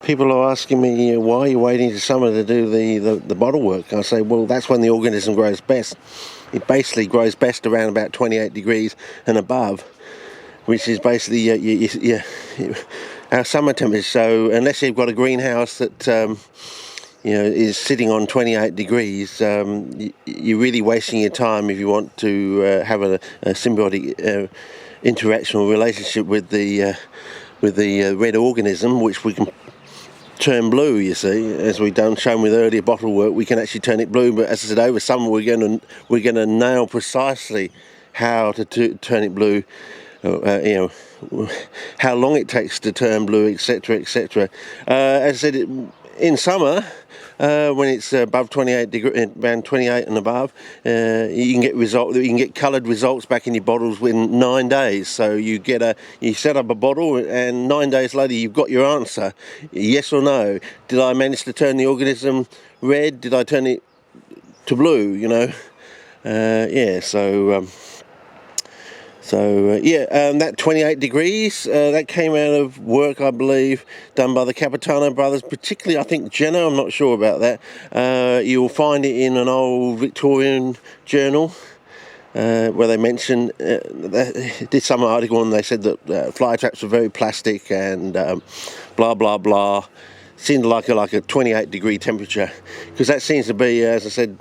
People are asking me, why are you waiting to summer to do the bottle work? I say, well, that's when the organism grows best. It basically grows best around about 28 degrees and above, which is basically our summer temperature. So unless you've got a greenhouse that is sitting on 28 degrees, you're really wasting your time if you want to have a symbiotic interaction or relationship with the red organism, which we can turn blue. You see, as we've shown with earlier bottle work, we can actually turn it blue. But as I said, over summer we're going to nail precisely how to turn it blue. How long it takes to turn blue, etc., etc. As I said, in summer, when it's above 28 degrees, around 28 and above, you can get coloured results back in your bottles within 9 days. So you set up a bottle, and 9 days later you've got your answer, yes or no. Did I manage to turn the organism red? Did I turn it to blue? That 28 degrees, that came out of work, I believe, done by the Capitano brothers, particularly, I think, Jenna, I'm not sure about that. You'll find it in an old Victorian journal where they mentioned, they did some article and they said that fly traps were very plastic and blah, blah, blah. Seemed like a 28 degree temperature, because that seems to be, as I said,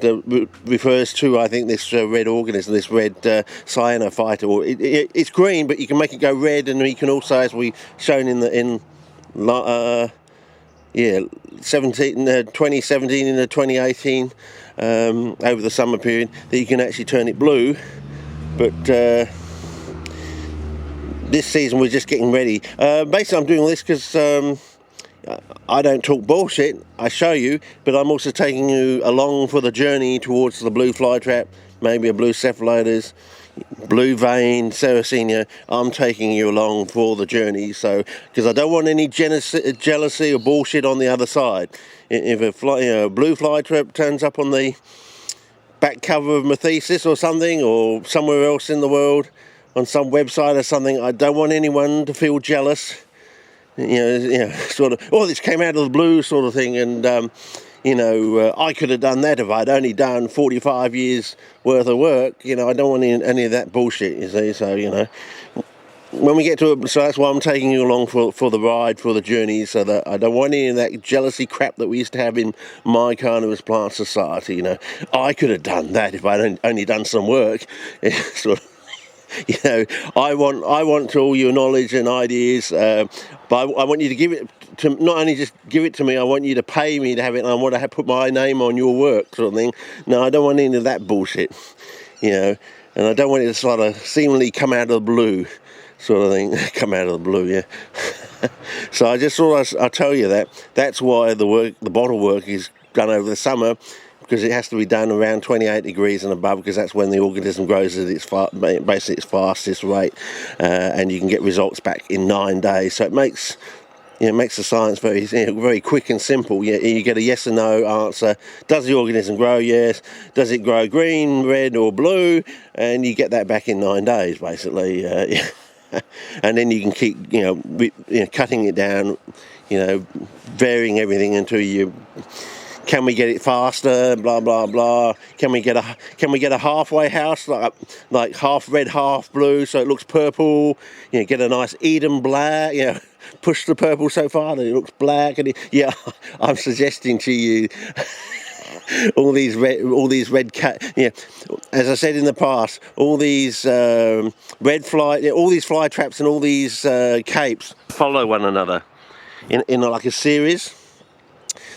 refers to, I think, this red organism, this red cyanophyte. Or it's green, but you can make it go red, and you can also, as we shown in 2017 into 2018, over the summer period, that you can actually turn it blue. But this season we're just getting ready. Basically, I'm doing all this because I don't talk bullshit, I show you, but I'm also taking you along for the journey towards the blue flytrap, maybe a blue cephalotus, blue vein, Sarracenia. I'm taking you along for the journey, so because I don't want any jealousy or bullshit on the other side. If a blue flytrap turns up on the back cover of my thesis or something, or somewhere else in the world, on some website or something, I don't want anyone to feel jealous. Sort of, this came out of the blue sort of thing, and I could have done that if I'd only done 45 years worth of work. I don't want any of that bullshit, you see. So when we get to it, so that's why I'm taking you along for the ride, for the journey, so that I don't want any of that jealousy crap that we used to have in my carnivorous plant society. I could have done that if I'd only done some work. Sort of. I want all your knowledge and ideas, but I want you to give it to, not only just give it to me, I want you to pay me to have it, and I want to put my name on your work, sort of thing. No, I don't want any of that bullshit, and I don't want it to sort of seemingly come out of the blue, sort of thing. Come out of the blue, yeah. So I just thought I'd tell you that. That's why the bottle work is done over the summer, because it has to be done around 28 degrees and above, because that's when the organism grows at its fastest rate, and you can get results back in 9 days. So it makes the science very very quick and simple. You get a yes or no answer. Does the organism grow? Yes. Does it grow green, red, or blue? And you get that back in 9 days, basically. And then you can keep cutting it down, varying everything until you. Can we get it faster? Blah blah blah. Can we get a halfway house, like half red, half blue, so it looks purple? Get a nice Eden black. Push the purple so far that it looks black. And I'm suggesting to you all these red as I said in the past, all these all these fly traps and all these capes follow one another in like a series.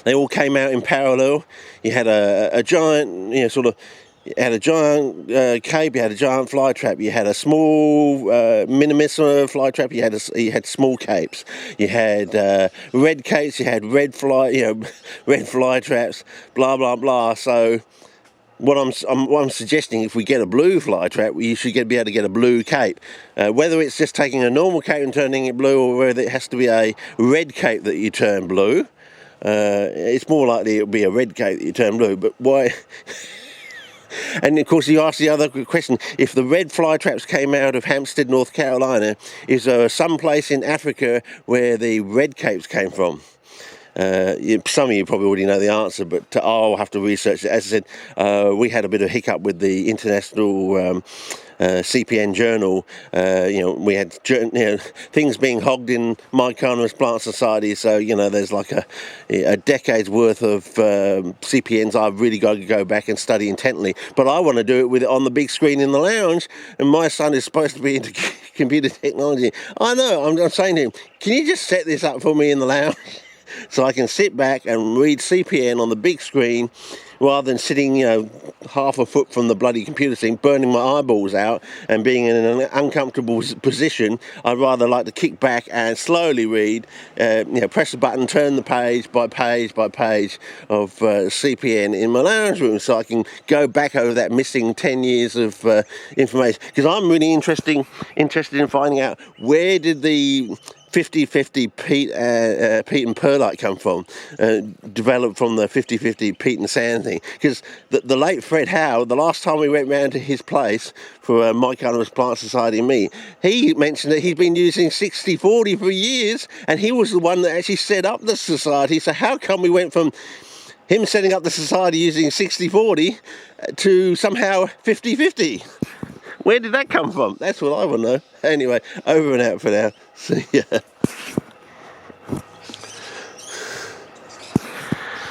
They all came out in parallel. You had a giant, you had a giant cape, you had a giant fly trap, you had a small minimus fly trap, you had small capes, you had red capes, you had red fly traps, blah blah blah. So what I'm suggesting, if we get a blue fly trap, you should be able to get a blue cape. Whether it's just taking a normal cape and turning it blue, or whether it has to be a red cape that you turn blue. It's more likely it'll be a red cape that you turn blue, but why? And of course you ask the other question, if the red fly traps came out of Hampstead, North Carolina, is there some place in Africa where the red capes came from? Some of you probably already know the answer, but I'll have to research it. As I said, we had a bit of hiccup with the international CPN journal. We had things being hogged in Myconomus Plant Society, so there's like a decade's worth of CPNs I've really got to go back and study intently. But I want to do it with it on the big screen in the lounge, and my son is supposed to be into computer technology. I know, I'm saying to him, can you just set this up for me in the lounge so I can sit back and read CPN on the big screen rather than sitting, half a foot from the bloody computer screen, burning my eyeballs out and being in an uncomfortable position. I'd rather like to kick back and slowly read, press the button, turn the page by page by page of CPN in my lounge room, so I can go back over that missing 10 years of information. Because I'm really interested in finding out, where did the 50-50 peat and perlite come from, developed from the 50-50 peat and sand thing. Because the late Fred Howe, the last time we went round to his place for Myconomus Plant Society and me, he mentioned that he'd been using 60-40 for years, and he was the one that actually set up the society. So how come we went from him setting up the society using 60-40 to somehow 50-50? Where did that come from? That's what I want to know. Anyway, over and out for now. See ya.